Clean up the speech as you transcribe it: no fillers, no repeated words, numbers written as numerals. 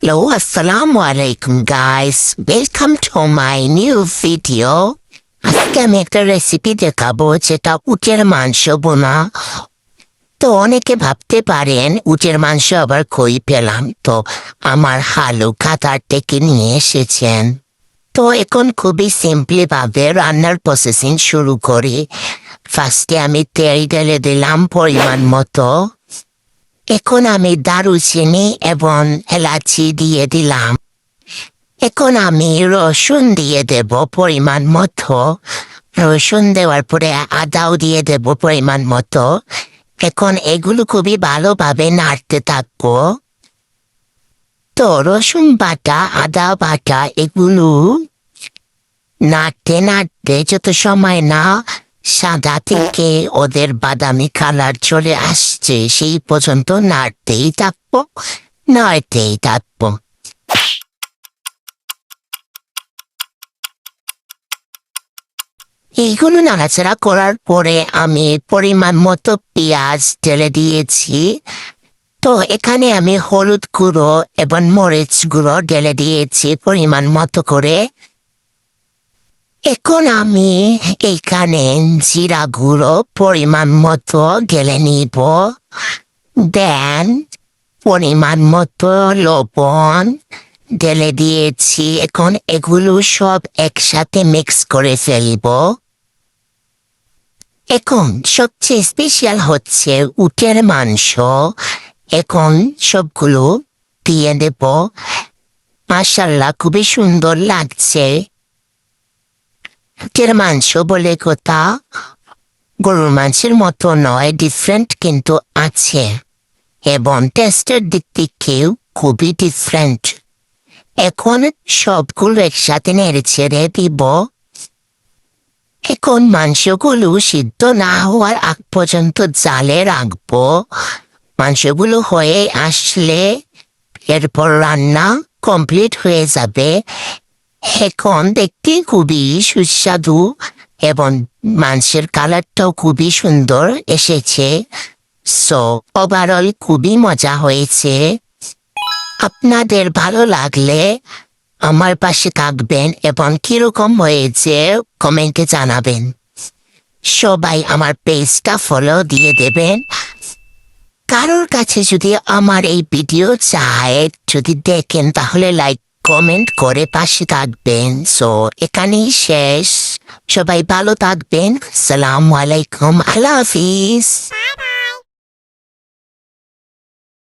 Hello, assalamu alaikum guys. Welcome to my new video. আজকে আমি একটা রেসিপি দেখাবো যেটা উটের মাংস বোনা। তো অনেকে ভাবতে পারেন উটের মাংস আবার কই পেলাম, তো আমার হালু খাতার থেকে নিয়ে এসেছেন। তো এখন খুবই সিম্পলি ভাবে রান্নার প্রসেসিং শুরু করি। ফার্স্টে আমি তেল ঢেলে দিলাম পরিমাণ মতো। এখন আমি দারুচিনি এবং এলাচি দিয়ে দিলাম। এখন আমি রসুন দিয়ে দেব পরিমাণ মতো। রসুন দেওয়ার পরে আদাও দিয়ে দেব পরিমাণ মতো। এখন এগুলো খুবই ভালোভাবে নাড়তে থাকবো। তো রসুন বাটা, আদা বাটা এগুলো নাড়তে নাড়তে যত সময় না সাদা থেকে ওদের বাদামি কালার চলে আসছে সেই পর্যন্ত নাড়তেই থাকবো। এইগুলো নাড়াচাড়া করার পরে আমি পরিমাণ মতো পেঁয়াজ ঢেলে দিয়েছি। তো এখানে আমি হলুদ গুঁড়ো এবং মরিচ গুঁড়ো ঢেলে দিয়েছি পরিমাণ মতো করে। এখন আমি এইখানে জিরা গুঁড়ো পরিমাণ মতো ঢেলে নিব। দেন পরিমাণ মতো লবণ ঢেলে দিয়েছি। এখন এগুলো সব একসাথে মিক্স করে ফেলব। এখন সবচেয়ে স্পেশাল হচ্ছে উটের মাংস। এখন সবগুলো দিয়ে দেব। মাশাআল্লাহ, খুবই সুন্দর লাগছে। উটের মাংস বলে কথা, গরুর মাংসের মতো নয়, ডিফারেন্ট কিন্তু আছে এবং টেস্টের দিক থেকেও খুবই ডিফারেন্ট। এখন সবগুলো একসাথে নেড়ে ছেড়ে দিব। এখন মাংসগুলো সিদ্ধ না হওয়ার আগ পর্যন্ত জালে রাখবো। মাংসগুলো হয়ে আসলে এরপর রান্না কমপ্লিট হয়ে যাবে। এখন দেখতে খুবই সুস্বাদু এবং মাংসের কালারটাও খুবই সুন্দর এসেছে। সো ওভারঅল খুবই মজা হয়েছে। আপনাদের ভালো লাগলে আমার পাশে থাকবেন এবং কিরকম হয়েছে কমেন্টে জানাবেন। সবাই আমার পেজটা ফলো দিয়ে দেবেন। কারোর কাছে যদি আমার এই ভিডিও চায় যদি দেখেন তাহলে লাইক কমেন্ট করে পাশে থাকবেন। সো এখানেই শেষ। সবাই ভালো থাকবেন। আসসালামু আলাইকুম, আল্লাহ হাফিজ।